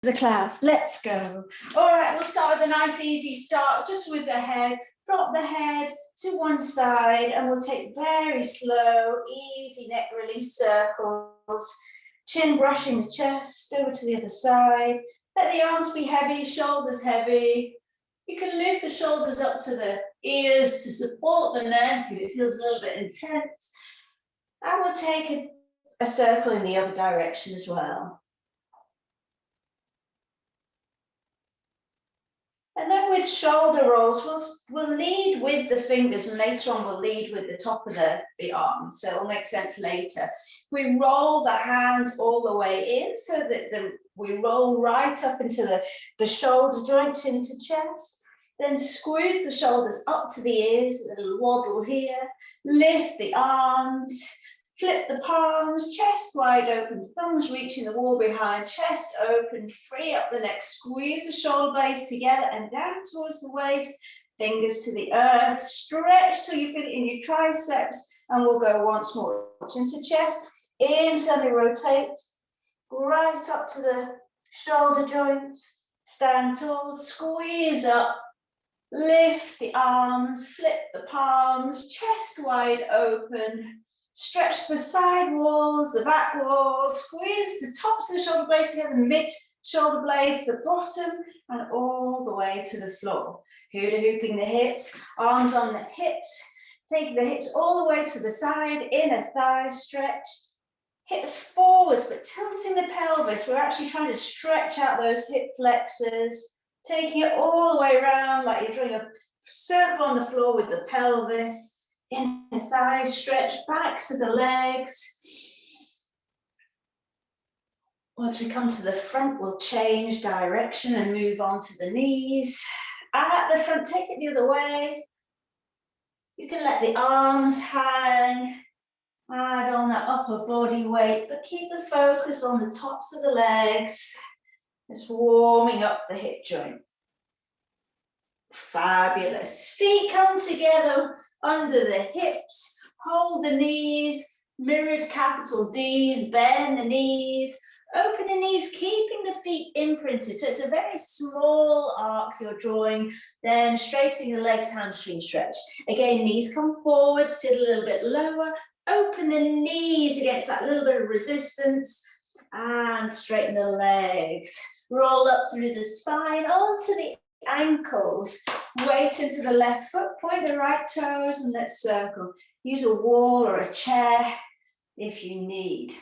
The cloud. Let's go. All right, we'll start with a nice easy start, just with the head. Drop the head to one side, and we'll take very slow, easy neck release circles. Chin brushing the chest, over to the other side. Let the arms be heavy, shoulders heavy. You can lift the shoulders up to the ears to support the neck if it feels a little bit intense. And we'll take a circle in the other direction as well. And then with shoulder rolls, we'll lead with the fingers, and later on we'll lead with the top of the arm. So it'll make sense later. We roll the hands all the way in so that we roll right up into the shoulder joint, into chest. Then squeeze the shoulders up to the ears, a little waddle here. Lift the arms. Flip the palms, chest wide open, thumbs reaching the wall behind, chest open, free up the neck, squeeze the shoulder blades together and down towards the waist, fingers to the earth, stretch till you feel it in your triceps, and we'll go once more. Into chest, internally rotate, right up to the shoulder joint, stand tall, squeeze up, lift the arms, flip the palms, chest wide open. Stretch the side walls, the back walls, squeeze the tops of the shoulder blades together, mid shoulder blades, the bottom, and all the way to the floor. Hula hooping the hips, arms on the hips, taking the hips all the way to the side, inner thigh stretch. Hips forwards, but tilting the pelvis. We're actually trying to stretch out those hip flexors, taking it all the way around like you're drawing a circle on the floor with the pelvis. In the thighs, stretch backs of the legs. Once we come to the front, we'll change direction and move on to the knees. At the front, take it the other way. You can let the arms hang. Add on that upper body weight, but keep the focus on the tops of the legs. Just warming up the hip joint. Fabulous. Feet come together under the hips, hold the knees, mirrored capital Ds, bend the knees, open the knees, keeping the feet imprinted. So it's a very small arc you're drawing, then straightening the legs, hamstring stretch. Again, knees come forward, sit a little bit lower, open the knees against that little bit of resistance, and straighten the legs. Roll up through the spine, onto the ankles, weight into the left foot, point the right toes, and let's circle. Use a wall or a chair if you need.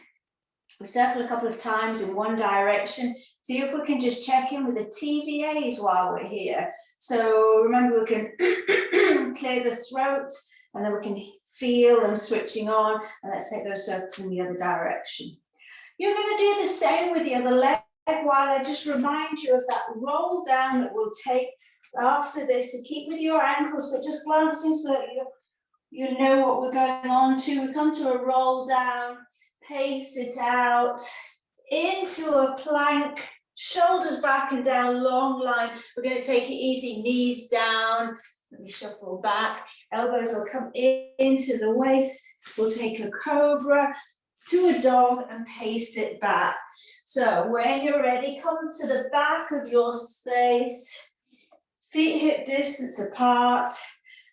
We circle a couple of times in one direction. See if we can just check in with the TBAs while we're here. So remember, we can clear the throat, and then we can feel them switching on, and let's take those circles in the other direction. You're going to do the same with the other leg, while I just remind you of that roll down that we'll take after this. So keep with your ankles, but just glancing so that you know what we're going on to. We come to a roll down, pace it out, into a plank, shoulders back and down, long line. We're going to take it easy, knees down. Let me shuffle back. Elbows will come into the waist. We'll take a cobra to a dog and pace it back. So when you're ready, come to the back of your space, feet hip distance apart,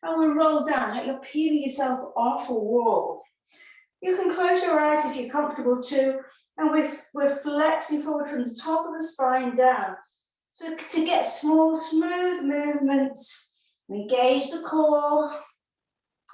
and we'll roll down like you're peeling yourself off a wall. You can close your eyes if you're comfortable too, and we're flexing forward from the top of the spine down. So to get small, smooth movements, engage the core.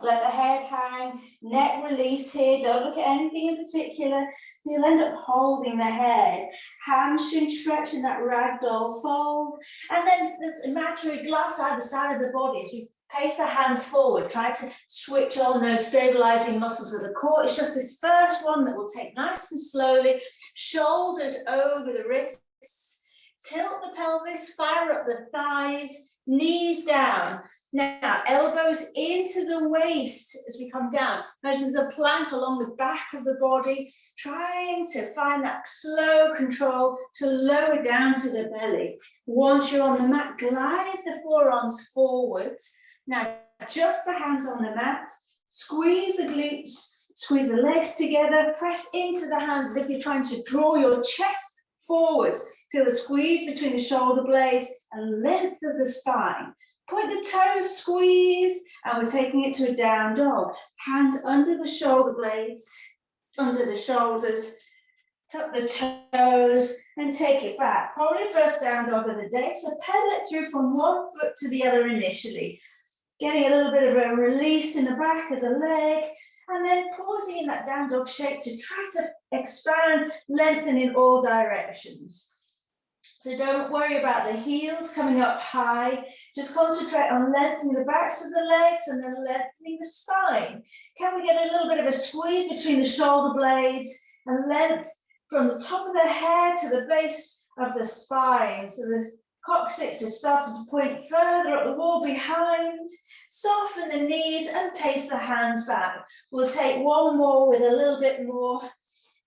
Let the head hang, neck release here, don't look at anything in particular. You'll end up holding the head. Hamstring stretch in that ragdoll fold. And then this imaginary glass either side of the body as you pace the hands forward. Try to switch on those stabilizing muscles of the core. It's just this first one that will take nice and slowly. Shoulders over the wrists. Tilt the pelvis, fire up the thighs, knees down. Now, elbows into the waist as we come down. Imagine there's a plank along the back of the body, trying to find that slow control to lower down to the belly. Once you're on the mat, glide the forearms forwards. Now, just the hands on the mat, squeeze the glutes, squeeze the legs together, press into the hands as if you're trying to draw your chest forwards. Feel the squeeze between the shoulder blades and length of the spine. Point the toes, squeeze, and we're taking it to a down dog. Hands under the shoulder blades, under the shoulders, tuck the toes and take it back. Probably first down dog of the day, so pedal it through from one foot to the other initially. Getting a little bit of a release in the back of the leg, and then pausing in that down dog shape to try to expand, lengthen in all directions. So don't worry about the heels coming up high. Just concentrate on lengthening the backs of the legs and then lengthening the spine. Can we get a little bit of a squeeze between the shoulder blades and length from the top of the head to the base of the spine? So the coccyx is starting to point further up the wall behind. Soften the knees and pace the hands back. We'll take one more with a little bit more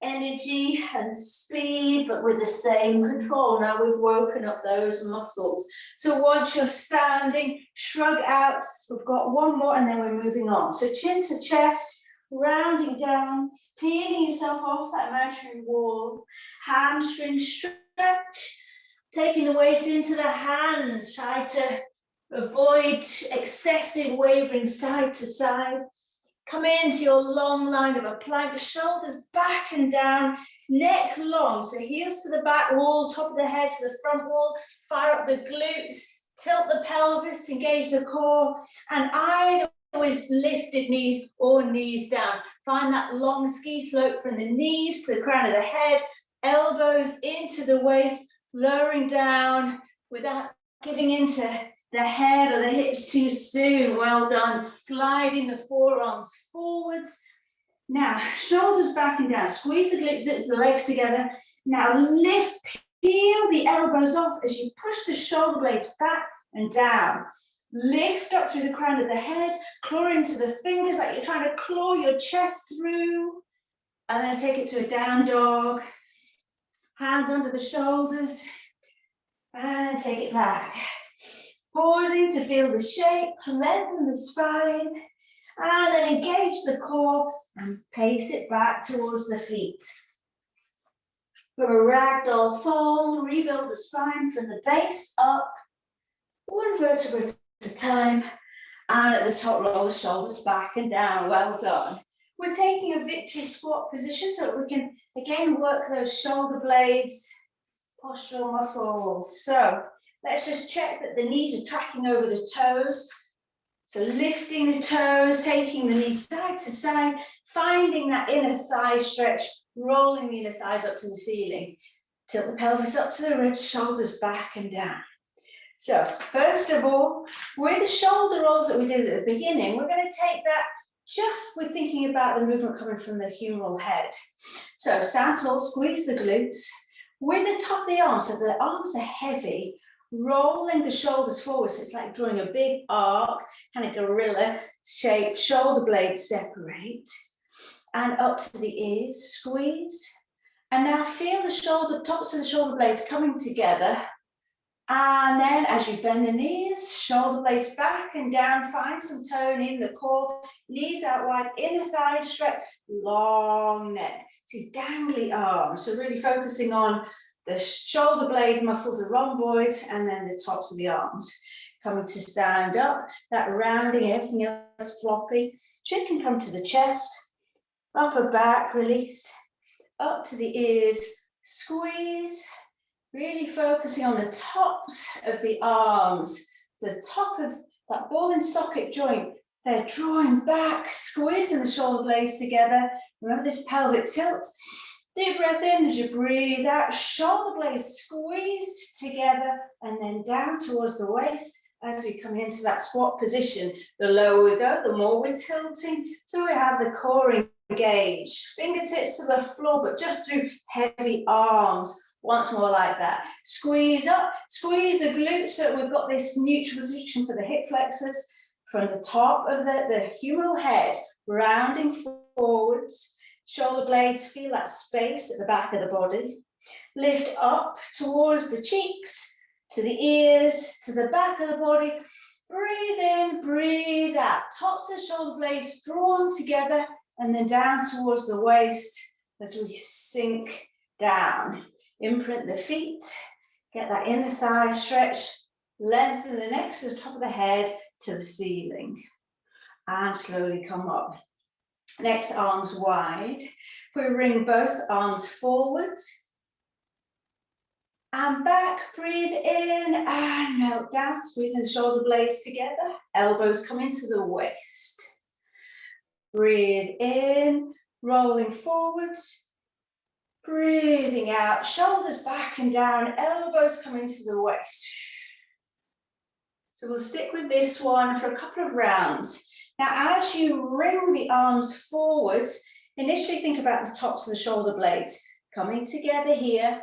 energy and speed, but with the same control. Now we've woken up those muscles. So once you're standing, shrug out. We've got one more and then we're moving on. So chin to chest, rounding down, peeling yourself off that imaginary wall. Hamstring stretch, taking the weight into the hands. Try to avoid excessive wavering side to side. Come into your long line of a plank, shoulders back and down, neck long, so heels to the back wall, top of the head to the front wall, fire up the glutes, tilt the pelvis to engage the core, and either with lifted knees or knees down. Find that long ski slope from the knees to the crown of the head, elbows into the waist, lowering down without giving into the head or the hips too soon. Well done. Gliding the forearms forwards. Now, shoulders back and down. Squeeze the glutes, sit the legs together. Now lift, peel the elbows off as you push the shoulder blades back and down. Lift up through the crown of the head, claw into the fingers like you're trying to claw your chest through. And then take it to a down dog. Hands under the shoulders. And take it back. Pausing to feel the shape, lengthen the spine, and then engage the core and pace it back towards the feet. From a ragdoll fold, rebuild the spine from the base up, one vertebra at a time, and at the top roll the shoulders back and down. Well done. We're taking a victory squat position so that we can again work those shoulder blades, postural muscles. So let's just check that the knees are tracking over the toes. So lifting the toes, taking the knees side to side, finding that inner thigh stretch, rolling the inner thighs up to the ceiling. Tilt the pelvis up to the ribs, shoulders back and down. So first of all, with the shoulder rolls that we did at the beginning, we're going to take that just with thinking about the movement coming from the humeral head. So stand tall, squeeze the glutes. With the top of the arms, so the arms are heavy, rolling the shoulders forward, so it's like drawing a big arc, kind of gorilla shape, shoulder blades separate, and up to the ears, squeeze. And now feel the shoulder, tops of the shoulder blades coming together. And then as you bend the knees, shoulder blades back and down, find some tone in the core, knees out wide, inner thigh stretch, long neck. See, dangly arms, so really focusing on the shoulder blade muscles, the rhomboids, and then the tops of the arms. Coming to stand up, that rounding, everything else floppy. Chin can come to the chest, upper back, release, up to the ears, squeeze, really focusing on the tops of the arms, the top of that ball and socket joint. They're drawing back, squeezing the shoulder blades together. Remember this pelvic tilt. Deep breath in as you breathe out, shoulder blades squeezed together and then down towards the waist as we come into that squat position. The lower we go, the more we're tilting. So we have the core engaged, fingertips to the floor, but just through heavy arms. Once more like that. Squeeze up, squeeze the glutes so we've got this neutral position for the hip flexors. From the top of the humeral head, rounding forwards. Shoulder blades, feel that space at the back of the body. Lift up towards the cheeks, to the ears, to the back of the body. Breathe in, breathe out. Tops of the shoulder blades drawn together and then down towards the waist as we sink down. Imprint the feet, Get that inner thigh stretch. Lengthen the neck to the top of the head to the ceiling. And slowly come up. Next, arms wide. We bring both arms forwards. And back, breathe in and melt down, squeezing the shoulder blades together, elbows come into the waist. Breathe in, rolling forwards, breathing out, shoulders back and down, elbows come into the waist. So we'll stick with this one for a couple of rounds. Now, as you bring the arms forwards, initially think about the tops of the shoulder blades coming together here.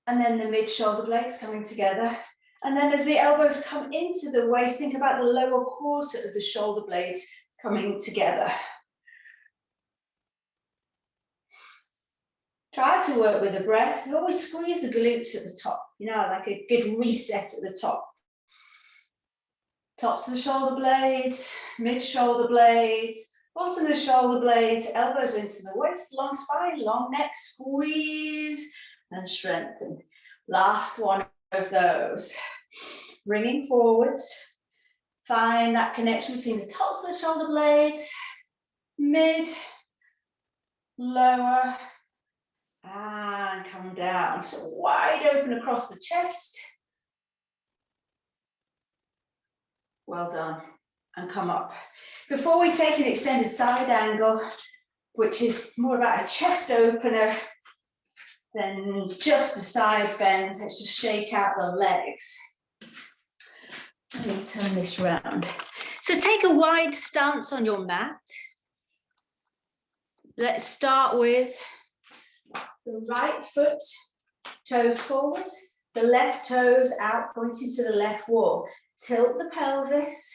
And then the mid-shoulder blades coming together. And then as the elbows come into the waist, think about the lower quarter of the shoulder blades coming together. Try to work with the breath. And always squeeze the glutes at the top, you know, like a good reset at the top. Tops of the shoulder blades, mid-shoulder blades, bottom of the shoulder blades, elbows into the waist, long spine, long neck, squeeze. And strengthen. Last one of those. Bringing forwards. Find that connection between the tops of the shoulder blades, mid, lower, and come down. So wide open across the chest. Well done. And come up. Before we take an extended side angle, which is more about a chest opener, then just a side bend. Let's just shake out the legs. Let me turn this round. So take a wide stance on your mat. Let's start with the right foot, toes forwards, the left toes out, pointing to the left wall. Tilt the pelvis,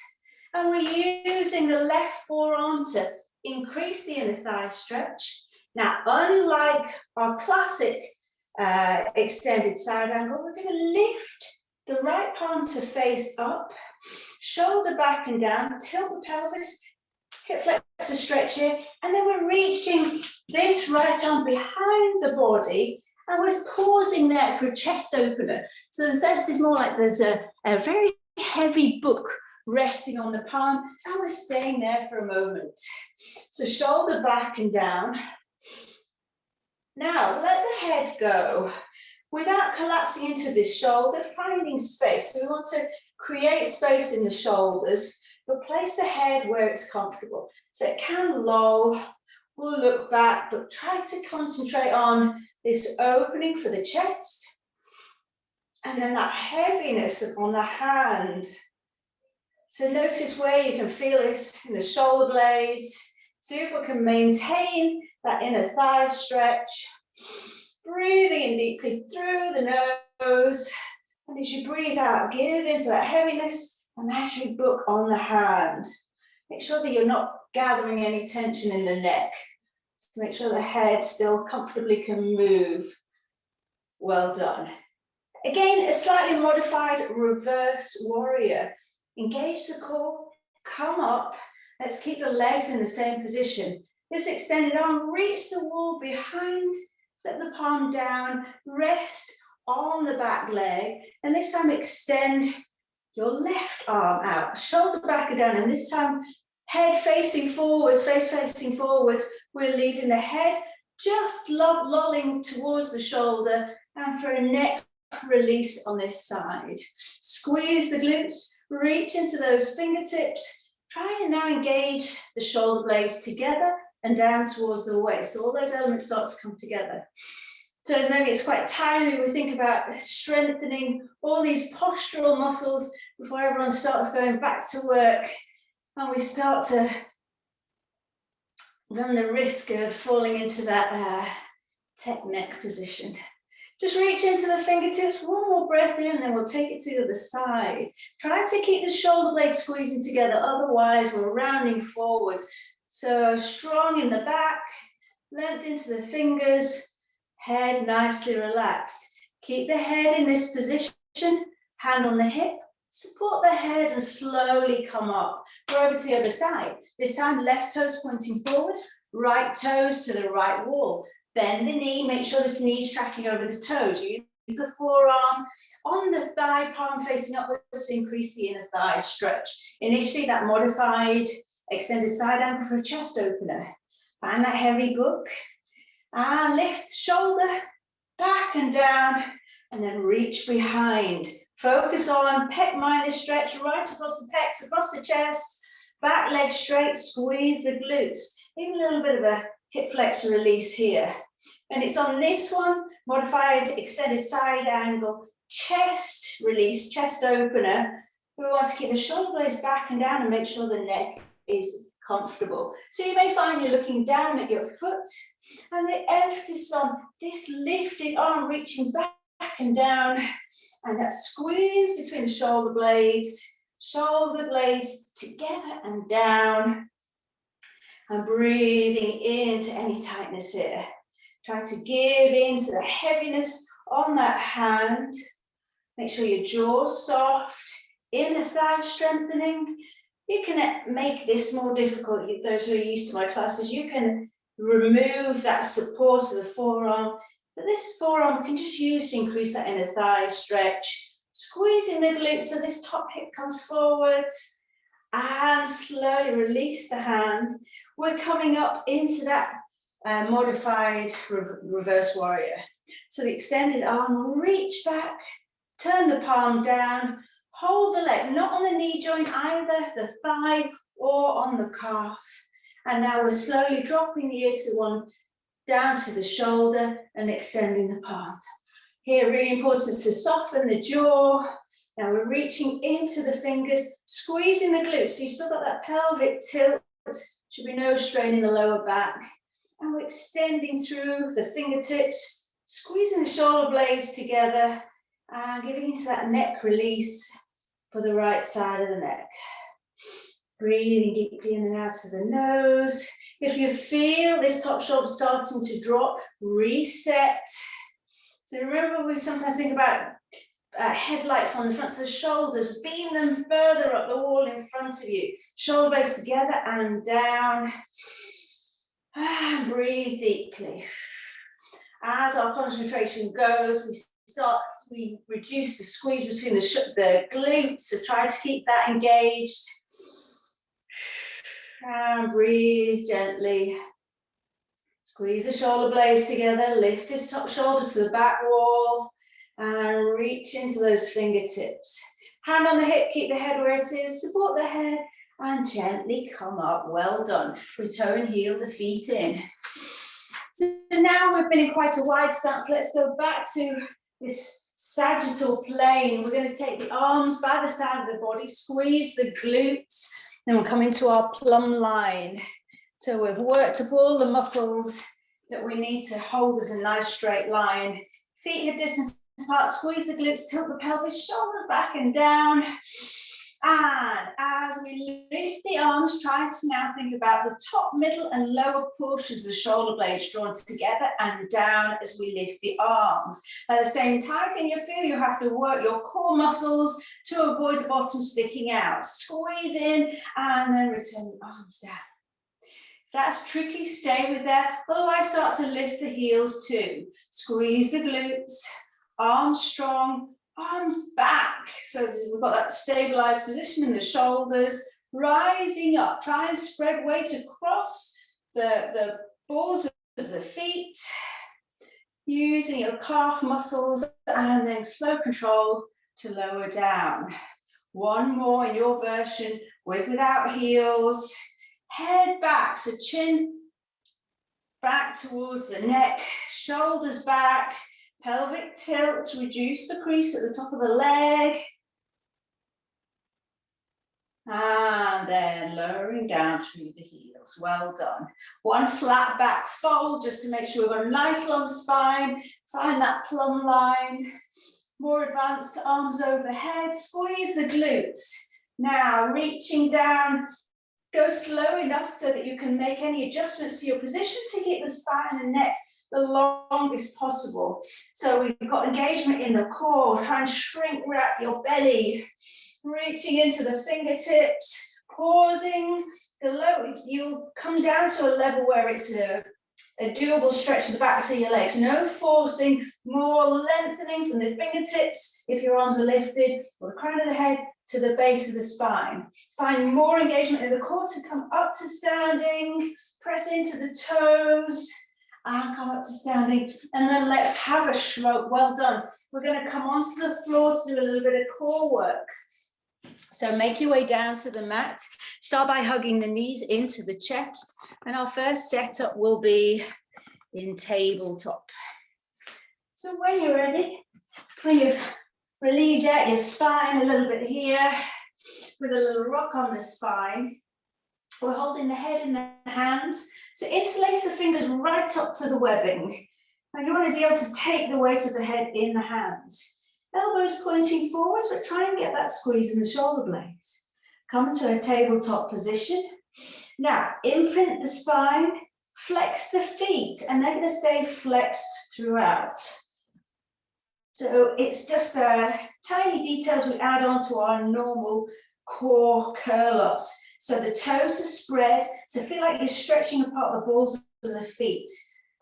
and we're using the left forearm to increase the inner thigh stretch. Now, unlike our classic extended side angle, we're going to lift the right palm to face up, shoulder back and down, tilt the pelvis, hip flexor stretch here, and then we're reaching this right arm behind the body, and we're pausing there for a chest opener. So the sense is more like there's a very heavy book resting on the palm, and we're staying there for a moment. So shoulder back and down. Now, let the head go without collapsing into this shoulder, finding space. So we want to create space in the shoulders, but place the head where it's comfortable. So it can loll, we'll look back, but try to concentrate on this opening for the chest, and then that heaviness on the hand. So notice where you can feel this in the shoulder blades. See if we can maintain that inner thigh stretch. Breathing in deeply through the nose. And as you breathe out, give into that heaviness and actually book on the hand. Make sure that you're not gathering any tension in the neck. So make sure the head still comfortably can move. Well done. Again, a slightly modified reverse warrior. Engage the core, come up. Let's keep the legs in the same position. This extended arm, reach the wall behind, let the palm down, rest on the back leg, and this time extend your left arm out, shoulder back and down, and this time head facing forwards, face facing forwards. We're leaving the head just lolling towards the shoulder, and for a neck release on this side. Squeeze the glutes, reach into those fingertips. Try and now engage the shoulder blades together and down towards the waist. So all those elements start to come together. So as maybe it's quite timely, we think about strengthening all these postural muscles before everyone starts going back to work, and we start to run the risk of falling into that tech neck position. Just reach into the fingertips, one more breath in, and then we'll take it to the other side. Try to keep the shoulder blades squeezing together, otherwise we're rounding forwards. So strong in the back, length into the fingers, head nicely relaxed. Keep the head in this position, hand on the hip, support the head and slowly come up. We're over to the other side. This time, left toes pointing forwards, right toes to the right wall. Bend the knee, make sure the knee's tracking over the toes. You're the forearm on the thigh, palm facing upwards to increase the inner thigh stretch. Initially, that modified extended side angle for a chest opener. Find that heavy book and lift shoulder back and down, and then reach behind. Focus on pec minor stretch right across the pecs, across the chest, back leg straight, squeeze the glutes. Even a little bit of a hip flexor release here. And it's on this one, modified extended side angle, chest release, chest opener. We want to keep the shoulder blades back and down and make sure the neck is comfortable. So you may find you're looking down at your foot, and the emphasis on this lifted arm reaching back and down, and that squeeze between the shoulder blades together and down, and breathing into any tightness here. Try to give into the heaviness on that hand. Make sure your jaw's soft, inner thigh strengthening. You can make this more difficult. Those who are used to my classes, you can remove that support of the forearm. But this forearm can just use to increase that inner thigh stretch. Squeezing the glutes so this top hip comes forward. And slowly release the hand. We're coming up into that modified reverse warrior. So the extended arm, reach back, turn the palm down, hold the leg, not on the knee joint either, the thigh or on the calf. And now we're slowly dropping the ear to one, down to the shoulder and extending the palm. Here, really important to soften the jaw. Now we're reaching into the fingers, squeezing the glutes. So you've still got that pelvic tilt, should be no strain in the lower back. And we're extending through the fingertips, squeezing the shoulder blades together and giving into that neck release for the right side of the neck. Breathing deeply in and out of the nose. If you feel this top shoulder starting to drop, reset. So remember, we sometimes think about headlights on the front of the shoulders. Beam them further up the wall in front of you. Shoulder blades together and down. And breathe deeply. As our concentration goes, we reduce the squeeze between the glutes, so try to keep that engaged. And breathe gently. Squeeze the shoulder blades together, lift this top shoulder to the back wall, and reach into those fingertips. Hand on the hip, keep the head where it is, support the head, and gently come up. Well done. We toe and heel the feet in. So now we've been in quite a wide stance. Let's go back to this sagittal plane. We're going to take the arms by the side of the body, squeeze the glutes, then we'll come into our plumb line. So we've worked up all the muscles that we need to hold as a nice straight line. Feet hip distance apart, squeeze the glutes, tilt the pelvis, shoulders back and down. And as we lift the arms, try to now think about the top, middle and lower portions of the shoulder blades drawn together and down as we lift the arms. At the same time, can you feel you have to work your core muscles to avoid the bottom sticking out? Squeeze in and then return the arms down. If that's tricky, stay with that. Otherwise, start to lift the heels too. Squeeze the glutes, arms strong, arms back, so we've got that stabilized position in the shoulders, rising up. Try and spread weight across the balls of the feet, using your calf muscles, and then slow control to lower down. One more in your version, without heels. Head back, so chin back towards the neck, shoulders back, pelvic tilt, reduce the crease at the top of the leg. And then lowering down through the heels. Well done. One flat back fold, just to make sure we've got a nice long spine. Find that plumb line. More advanced, arms overhead. Squeeze the glutes. Now reaching down. Go slow enough so that you can make any adjustments to your position to keep the spine and neck the longest possible. So we've got engagement in the core. Try and shrink wrap your belly. Reaching into the fingertips, pausing. You'll come down to a level where it's a doable stretch of the backs of your legs. No forcing, More lengthening from the fingertips, if your arms are lifted, or the crown of the head to the base of the spine. Find more engagement in the core to come up to standing, press into the toes, and come up to standing. And then let's have a stroke. Well done. We're going to come onto the floor to do a little bit of core work. So make your way down to the mat. Start by hugging the knees into the chest. And our first setup will be in tabletop. So when you're ready, when you've relieved out your spine a little bit here, with a little rock on the spine, we're holding the head in the hands. So interlace the fingers right up to the webbing. And you want to be able to take the weight of the head in the hands. Elbows pointing forwards, but try and get that squeeze in the shoulder blades. Come to a tabletop position. Now, imprint the spine, flex the feet, and they're going to stay flexed throughout. So it's just tiny details we add on to our normal core curl-ups. So the toes are spread, so feel like you're stretching apart the balls of the feet.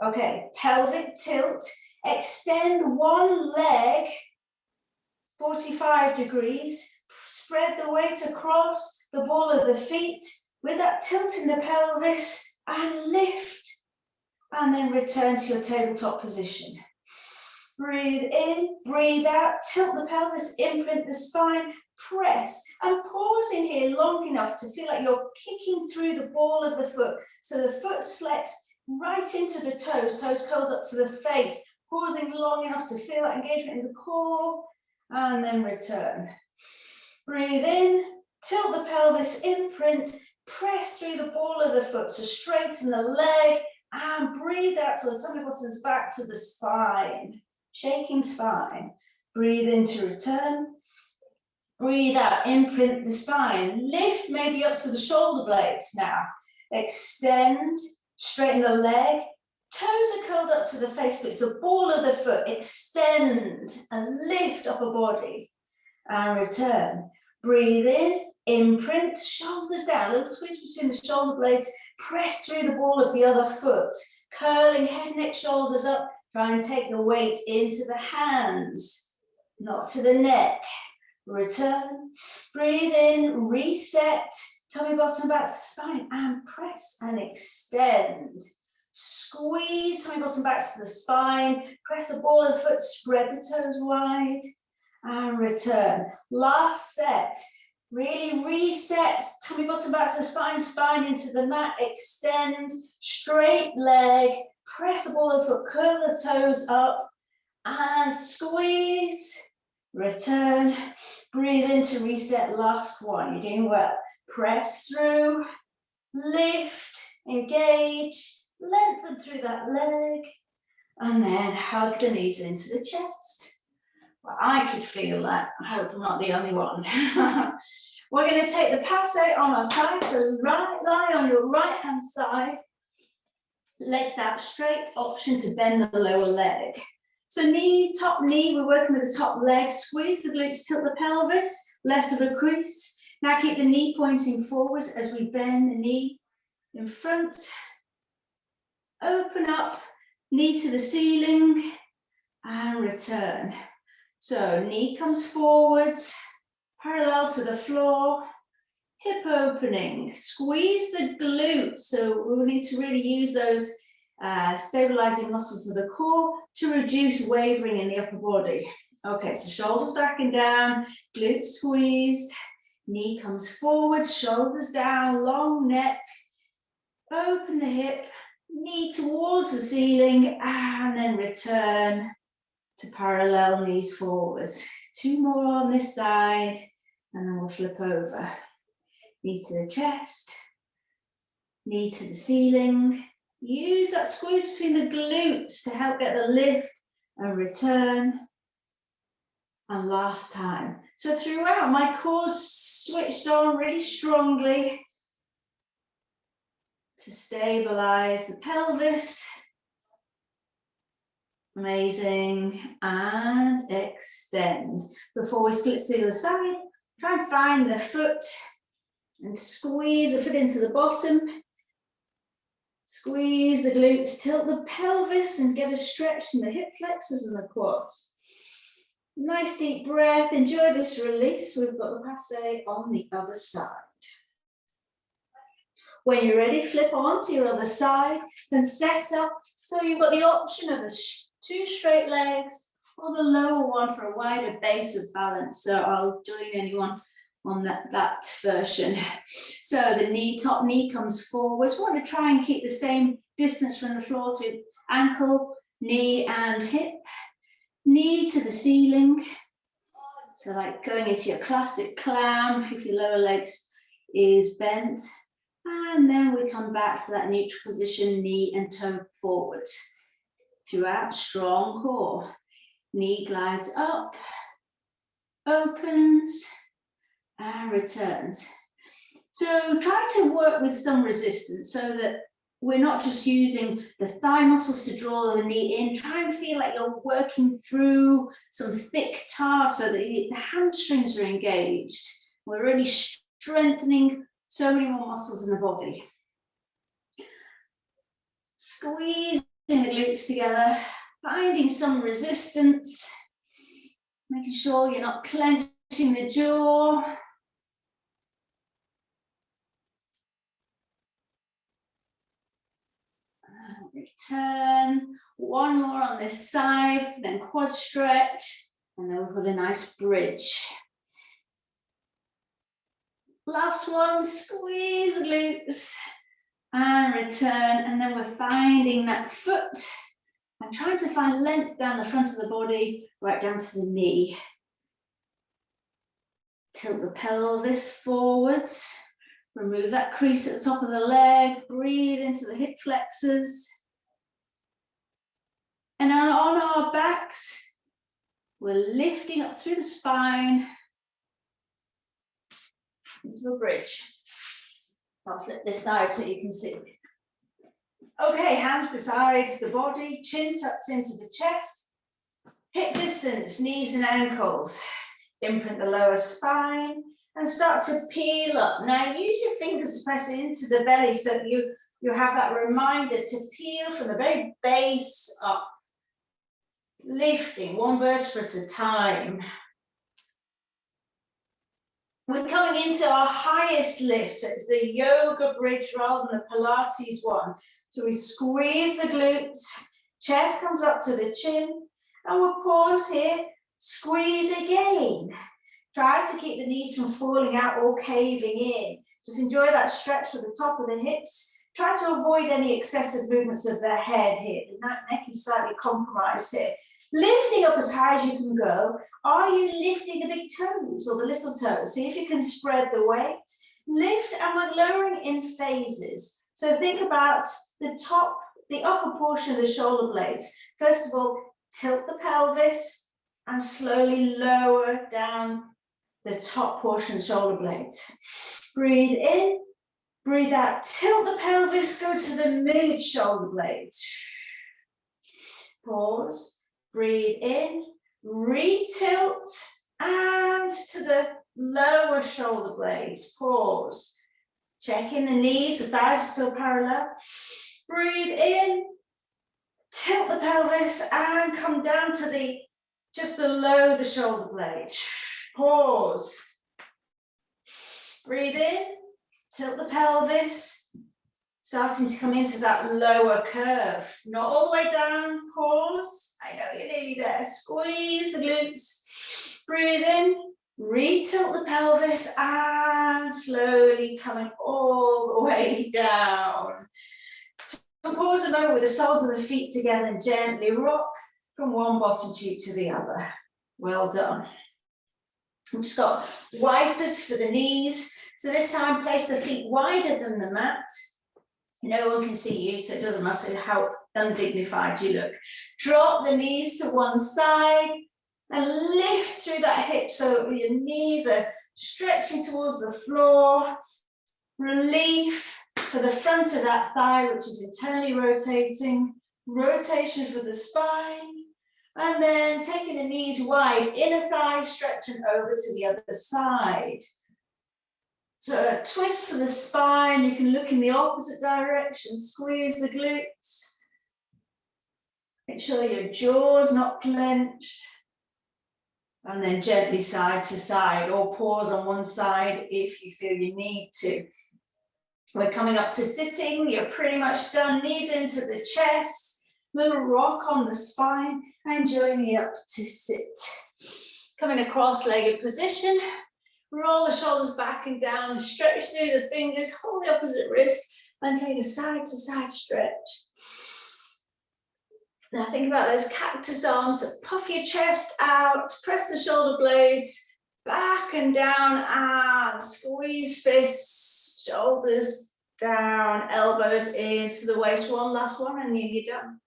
Okay, pelvic tilt, extend one leg 45 degrees, spread the weight across the ball of the feet with that tilt in the pelvis and lift, and then return to your tabletop position. Breathe in, breathe out, tilt the pelvis, imprint the spine, press, and pause in here long enough to feel like you're kicking through the ball of the foot. So the foot's flexed right into the toes, toes curled up to the face, pausing long enough to feel that engagement in the core, and then return. Breathe in, tilt the pelvis, imprint, press through the ball of the foot, so straighten the leg, and breathe out till the tummy bottoms back to the spine. Shaking spine. Breathe in to return. Breathe out, imprint the spine. Lift maybe up to the shoulder blades now. Extend, straighten the leg. Toes are curled up to the face, but it's the ball of the foot. Extend and lift upper body. And return. Breathe in, imprint, shoulders down. A little squeeze between the shoulder blades. Press through the ball of the other foot. Curling head, neck, shoulders up. Try and take the weight into the hands, not to the neck. Return, breathe in, reset, tummy bottom back to the spine, and press and extend. Squeeze, tummy bottom back to the spine, press the ball of the foot, spread the toes wide, and return. Last set, really reset, tummy bottom back to the spine, spine into the mat, extend, straight leg, press the ball of the foot, curl the toes up, and squeeze, return, breathe in to reset, last one, you're doing well. Press through, lift, engage, lengthen through that leg, and then hug the knees into the chest. Well, I could feel that, I hope I'm not the only one. We're going to take the passe on our side, so lie on your right hand side, legs out straight, option to bend the lower leg. So knee, top knee, we're working with the top leg, squeeze the glutes, tilt the pelvis, less of a crease. Now keep the knee pointing forwards as we bend the knee in front. Open up, knee to the ceiling, and return. So knee comes forwards, parallel to the floor, hip opening, squeeze the glutes. So we'll need to really use those stabilizing muscles of the core to reduce wavering in the upper body. Okay, so shoulders back and down, glutes squeezed, knee comes forward, shoulders down, long neck, open the hip, knee towards the ceiling, and then return to parallel knees forwards. Two more on this side, and then we'll flip over. Knee to the chest, knee to the ceiling. Use that squeeze between the glutes to help get the lift and return. And last time. So throughout, my core's switched on really strongly to stabilize the pelvis. Amazing. And extend. Before we split to the other side, try and find the foot and squeeze the foot into the bottom. Squeeze the glutes, tilt the pelvis and get a stretch in the hip flexors and the quads. Nice deep breath, enjoy this release. We've got the passe on the other side. When you're ready, flip on to your other side and set up. So you've got the option of two straight legs or the lower one for a wider base of balance. So I'll join anyone on that version. So the top knee comes forward. We want to try and keep the same distance from the floor through ankle, knee and hip. Knee to the ceiling. So like going into your classic clown if your lower legs is bent. And then we come back to that neutral position, knee and toe forward. Throughout, strong core. Knee glides up, opens, and returns. So try to work with some resistance so that we're not just using the thigh muscles to draw the knee in. Try and feel like you're working through some thick tar so that the hamstrings are engaged. We're really strengthening so many more muscles in the body. Squeezing the glutes together, finding some resistance, making sure you're not clenching the jaw. Return, one more on this side, then quad stretch, and then we've got a nice bridge. Last one, squeeze the glutes and return, and then we're finding that foot and trying to find length down the front of the body, right down to the knee. Tilt the pelvis forwards, remove that crease at the top of the leg, breathe into the hip flexors. And on our backs, we're lifting up through the spine into a bridge. I'll flip this side so you can see. Okay, hands beside the body, chin tucked into the chest, hip distance, knees and ankles. Imprint the lower spine and start to peel up. Now use your fingers to press into the belly so that you have that reminder to peel from the very base up. Lifting one vertebra at a time. We're coming into our highest lift. It's the yoga bridge rather than the Pilates one. So we squeeze the glutes, chest comes up to the chin, and we'll pause here, squeeze again. Try to keep the knees from falling out or caving in. Just enjoy that stretch for the top of the hips. Try to avoid any excessive movements of the head here. The neck is slightly compromised here. Lifting up as high as you can go. Are you lifting the big toes or the little toes? See if you can spread the weight. Lift and we're lowering in phases. So think about the upper portion of the shoulder blades. First of all, tilt the pelvis and slowly lower down the top portion of the shoulder blades. Breathe in, breathe out. Tilt the pelvis, go to the mid shoulder blades. Pause. Breathe in, re-tilt, and to the lower shoulder blades. Pause. Check in the knees, the thighs are still parallel. Breathe in, tilt the pelvis, and come down to just below the shoulder blades. Pause. Breathe in, tilt the pelvis. Starting to come into that lower curve. Not all the way down, pause. I know you're nearly there. Squeeze the glutes. Breathe in, re-tilt the pelvis and slowly coming all the way down. So pause a moment with the soles of the feet together and gently rock from one bottom cheek to the other. Well done. We've just got wipers for the knees. So this time place the feet wider than the mat. No one can see you, so it doesn't matter how undignified you look. Drop the knees to one side and lift through that hip so your knees are stretching towards the floor. Relief for the front of that thigh, which is internally rotating. Rotation for the spine. And then taking the knees wide, inner thigh stretching over to the other side. So a twist for the spine, you can look in the opposite direction, squeeze the glutes. Make sure your jaw's not clenched. And then gently side to side, or pause on one side if you feel you need to. We're coming up to sitting, you're pretty much done. Knees into the chest, little rock on the spine, and joining up to sit. Coming a cross-legged position, roll the shoulders back and down, stretch through the fingers, hold the opposite wrist, and take a side-to-side stretch. Now think about those cactus arms, so puff your chest out, press the shoulder blades back and down, and squeeze fists, shoulders down, elbows into the waist. One last one, and you're done.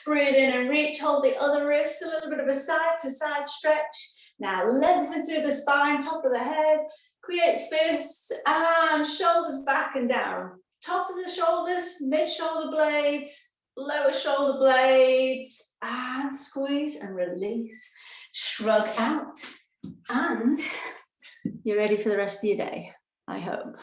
Breathe in and reach, hold the other wrist, a little bit of a side-to-side stretch. Now lengthen through the spine, top of the head, create fists, and shoulders back and down. Top of the shoulders, mid-shoulder blades, lower shoulder blades, and squeeze and release. Shrug out, and you're ready for the rest of your day, I hope.